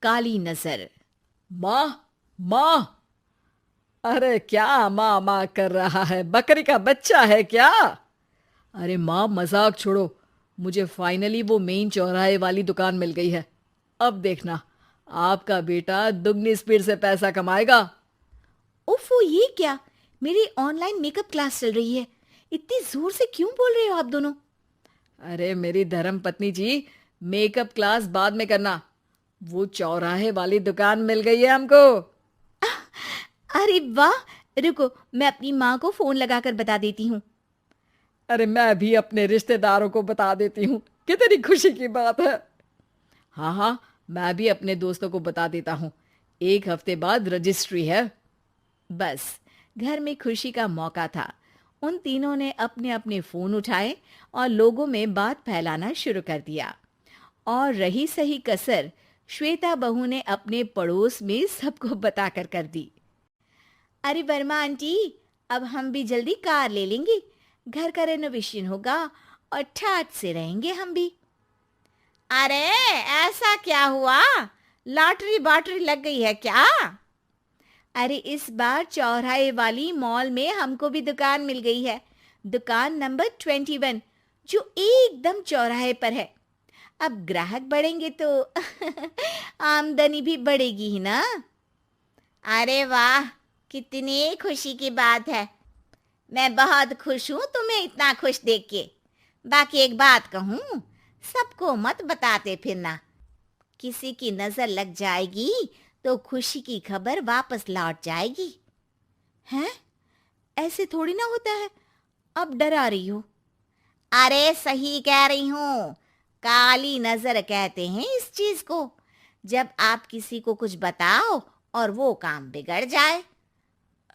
काली नजर। माँ, माँ। अरे क्या माँ माँ कर रहा है? बकरी का बच्चा है क्या? अरे माँ, मजाक छोड़ो। मुझे फाइनली वो मेन चौराहे वाली दुकान मिल गई है। अब देखना, आपका बेटा दुगनी स्पीड से पैसा कमाएगा। ओफो, ये क्या? मेरी ऑनलाइन मेकअप क्लास चल रही है। इतनी जोर से क्यों बोल रहे हो आप दोनों? अरे मेरी धर्म पत्नी जी, मेकअप क्लास बाद में करना। वो चौराहे वाली दुकान मिल गई है हमको। अरे वाह! रुको, मैं अपनी माँ को फोन लगाकर बता देती हूँ। अरे मैं भी अपने रिश्तेदारों को बता देती हूँ। कितनी खुशी की बात है। हाँ हाँ, मैं भी अपने दोस्तों को बता देता हूँ। 1 हफ्ते बाद रजिस्ट्री है। बस, घर में खुशी का मौका था। उन तीनों ने अपने अपने फोन उठाए और लोगों में बात फैलाना शुरू कर दिया। और रही सही कसर, श्वेता बहू ने अपने पड़ोस में सबको बताकर कर दी। अरे वर्मा आंटी, अब हम भी जल्दी कार ले लेंगे। घर का रेनोवेशन होगा और ठाट से रहेंगे हम भी। अरे, ऐसा क्या हुआ? लॉटरी बाटरी लग गई है क्या? अरे, इस बार चौराहे वाली मॉल में हमको भी दुकान मिल गई है। दुकान नंबर 21, जो एकदम चौराहे पर है। अब ग्राहक बढ़ेंगे तो आमदनी भी बढ़ेगी ही ना। अरे वाह, कितनी खुशी की बात है। मैं बहुत खुश हूँ तुम्हें इतना खुश देख के। बाकी एक बात कहूँ, सबको मत बताते फिरना। किसी की नजर लग जाएगी तो खुशी की खबर वापस लौट जाएगी। हैं? ऐसे थोड़ी ना होता है। अब डरा रही हो। अरे सही कह रही हूँ। काली नजर कहते हैं इस चीज को, जब आप किसी को कुछ बताओ और वो काम बिगड़ जाए।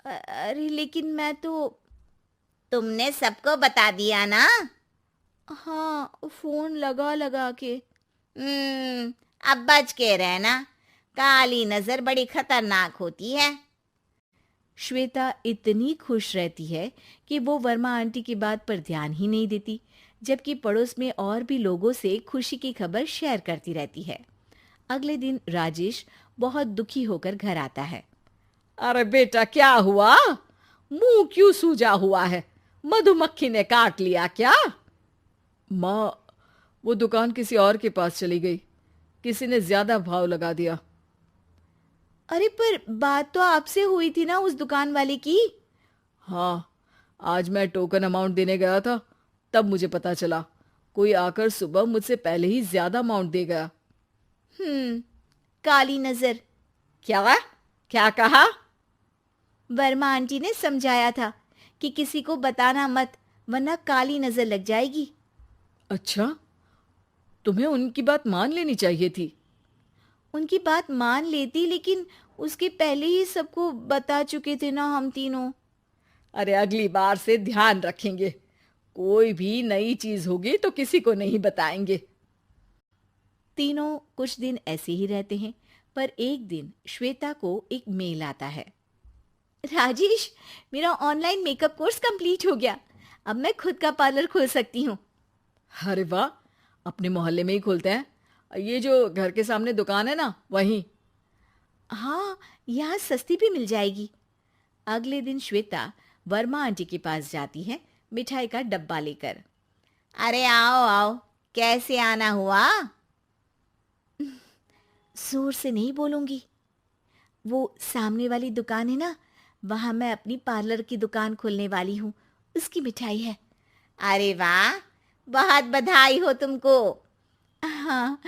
अरे लेकिन मैं तो। तुमने सबको बता दिया ना? हाँ, फोन लगा लगा के। अब बच के रहना। काली नजर बड़ी खतरनाक होती है। श्वेता इतनी खुश रहती है कि वो वर्मा आंटी की बात पर ध्यान ही नहीं देती, जबकि पड़ोस में और भी लोगों से खुशी की खबर शेयर करती रहती है। अगले दिन राजेश बहुत दुखी होकर घर आता है। अरे बेटा, क्या हुआ? मुंह क्यों सूजा हुआ है? मधुमक्खी ने काट लिया क्या? माँ, वो दुकान किसी और के पास चली गई। किसी ने ज्यादा भाव लगा दिया। अरे पर बात तो आपसे हुई थी ना उस दुकान वाले की। हाँ, आज मैं टोकन अमाउंट देने गया था, तब मुझे पता चला। कोई आकर सुबह मुझसे पहले ही ज्यादा अमाउंट दे गया। हम्म, काली नजर। क्या? क्या कहा? वर्मा आंटी ने समझाया था कि किसी को बताना मत, वरना काली नजर लग जाएगी। अच्छा, तुम्हें उनकी बात मान लेनी चाहिए थी। उनकी बात मान लेती, लेकिन उसके पहले ही सबको बता चुके थे ना हम तीनों। अरे अगली बार से ध्यान रखेंगे। कोई भी नई चीज होगी तो किसी को नहीं बताएंगे। तीनों कुछ दिन ऐसे ही रहते हैं, पर एक दिन श्वेता को एक मेल आता है। राजेश, मेरा ऑनलाइन मेकअप कोर्स कंप्लीट हो गया। अब मैं खुद का पार्लर खोल सकती हूँ। अरे वाह, अपने मोहल्ले में ही खोलते हैं। ये जो घर के सामने दुकान है ना, वहीं। हाँ, यहाँ सस्ती भी मिल जाएगी। अगले दिन श्वेता वर्मा आंटी के पास जाती है, मिठाई का डब्बा लेकर। अरे आओ आओ, कैसे आना हुआ? जोर से नहीं बोलूंगी। वो सामने वाली दुकान है ना, वहां मैं अपनी पार्लर की दुकान खोलने वाली हूँ। उसकी मिठाई है। अरे वाह, बहुत बधाई हो तुमको। हाँ,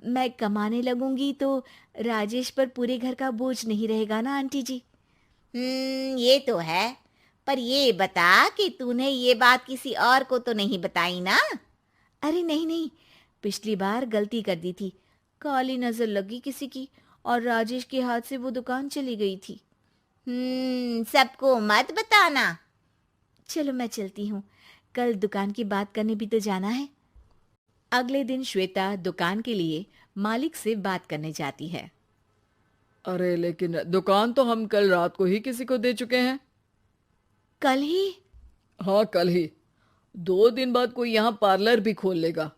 मैं कमाने लगूंगी तो राजेश पर पूरे घर का बोझ नहीं रहेगा ना आंटी जी। ये तो है। पर ये बता कि तूने ये बात किसी और को तो नहीं बताई ना? अरे नहीं नहीं, पिछली बार गलती कर दी थी। काली नजर लगी किसी की और राजेश के हाथ से वो दुकान चली गई थी। सबको मत बताना। चलो मैं चलती हूँ, कल दुकान की बात करने भी तो जाना है। अगले दिन श्वेता दुकान के लिए मालिक से बात करने जाती है। अरे लेकिन दुकान तो हम कल रात को ही किसी को दे चुके हैं। कल ही? हाँ, कल ही। 2 दिन बाद कोई यहाँ पार्लर भी खोल लेगा।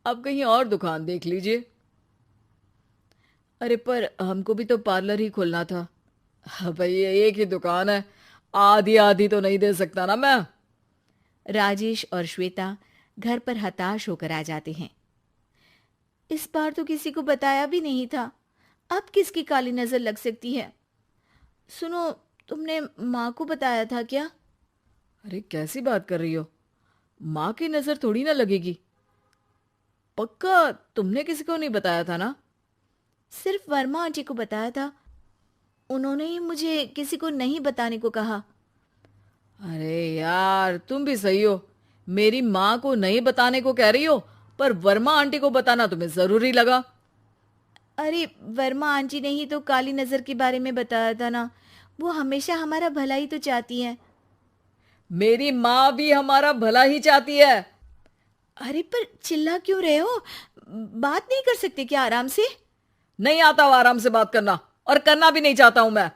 अब कहीं और दुकान देख लीजिए। अरे पर हमको भी तो पार्लर ही खोलना था। हाँ भाई, ये एक ही दुकान है, आधी आधी तो नहीं दे सकता ना मैं। राजेश और श्वेता घर पर हताश होकर आ जाते हैं। इस बार तो किसी को बताया भी नहीं था, अब किसकी काली नजर लग सकती है। सुनो, तुमने माँ को बताया था क्या? अरे कैसी बात कर रही हो, माँ की नजर थोड़ी ना लगेगी। पक्का तुमने किसी को नहीं बताया था ना? सिर्फ वर्मा आंटी को बताया था, उन्होंने ही मुझे किसी को नहीं बताने को कहा। अरे यार, तुम भी सही हो। मेरी माँ को नहीं बताने को कह रही हो, पर वर्मा आंटी को बताना तुम्हें जरूरी लगा। अरे वर्मा आंटी ने ही तो काली नजर के बारे में बताया था ना, वो हमेशा हमारा भला ही तो चाहती है। मेरी माँ भी हमारा भला ही चाहती है। अरे पर चिल्ला क्यों रहे हो? बात नहीं कर सकते क्या आराम से? नहीं आता वो आराम से बात करना, और करना भी नहीं चाहता हूं मैं।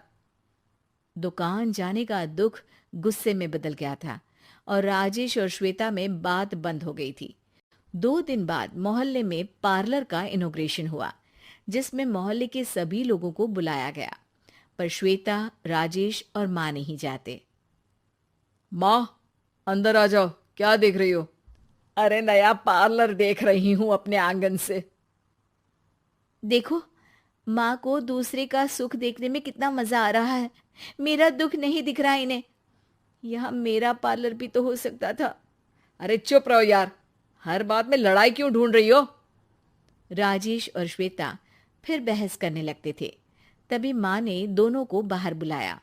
दुकान जाने का दुख गुस्से में बदल गया था और राजेश और श्वेता में बात बंद हो गई थी। 2 दिन बाद मोहल्ले में पार्लर का इनॉग्रेशन हुआ, जिसमें मोहल्ले के सभी लोगों को बुलाया गया, पर श्वेता, राजेश और माँ नहीं जाते। माँ, अंदर आ जाओ, क्या देख रही हो? अरे नया पार्लर देख रही हूं अपने आंगन से। देखो, माँ को दूसरे का सुख देखने में कितना मजा आ रहा है, मेरा दुख नहीं दिख रहा इन्हें। यहाँ मेरा पार्लर भी तो हो सकता था। अरे चुप रहो यार, हर बात में लड़ाई क्यों ढूंढ रही हो? राजेश और श्वेता फिर बहस करने लगते थे। तभी माँ ने दोनों को बाहर बुलाया।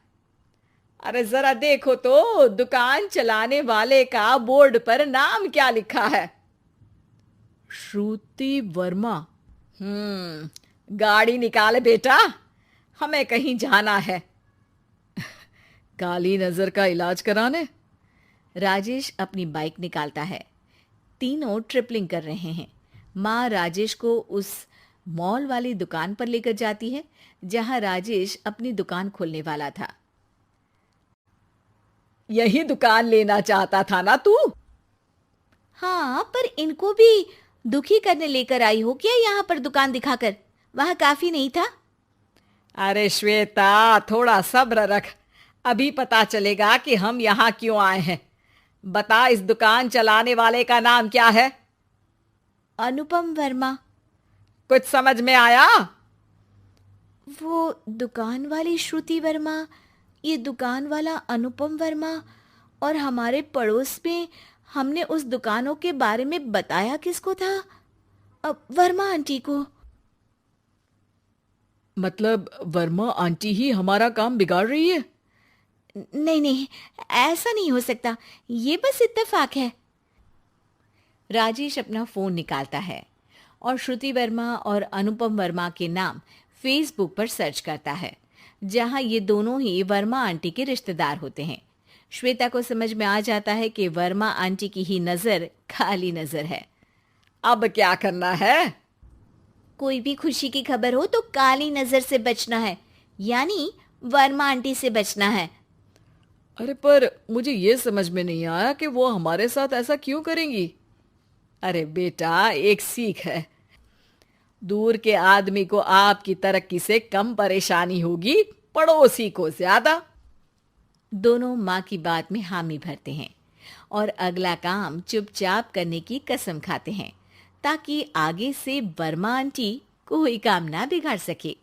अरे जरा देखो तो, दुकान चलाने वाले का बोर्ड पर नाम क्या लिखा है? श्रुति वर्मा। गाड़ी निकाले बेटा, हमें कहीं जाना है। काली नजर का इलाज कराने? राजेश अपनी बाइक निकालता है। तीनों ट्रिपलिंग कर रहे हैं। माँ राजेश को उस मॉल वाली दुकान पर लेकर जाती है जहां राजेश अपनी दुकान खोलने वाला था। यही दुकान लेना चाहता था ना तू? हाँ, पर इनको भी दुखी करने लेकर आई हो क्या यहाँ पर दुकान दिखाकर? वहां काफी नहीं था? अरे श्वेता, थोड़ा सब्र रख, अभी पता चलेगा कि हम यहाँ क्यों आए हैं। बता, इस दुकान चलाने वाले का नाम क्या है? अनुपम वर्मा। कुछ समझ में आया? वो दुकान वाली श्रुति वर्मा, ये दुकान वाला अनुपम वर्मा, और हमारे पड़ोस में हमने उस दुकानों के बारे में बताया किसको था? अब वर्मा आंटी को। मतलब वर्मा आंटी ही हमारा काम बिगाड़ रही है? नहीं नहीं, ऐसा नहीं हो सकता, ये बस इत्तेफाक है। राजेश अपना फोन निकालता है और श्रुति वर्मा और अनुपम वर्मा के नाम फेसबुक पर सर्च करता है, जहां ये दोनों ही वर्मा आंटी के रिश्तेदार होते हैं। श्वेता को समझ में आ जाता है कि वर्मा आंटी की ही नजर खाली नजर है। अब क्या करना है? कोई भी खुशी की खबर हो तो काली नजर से बचना है, यानी वर्मा आंटी से बचना है। अरे पर मुझे ये समझ में नहीं आया कि वो हमारे साथ ऐसा क्यों करेंगी। अरे बेटा, एक सीख है, दूर के आदमी को आपकी तरक्की से कम परेशानी होगी, पड़ोसी को ज्यादा। दोनों माँ की बात में हामी भरते हैं और अगला काम चुपचाप करने की कसम खाते हैं, ताकि आगे से वर्मा आंटी कोई काम ना बिगाड़ सके।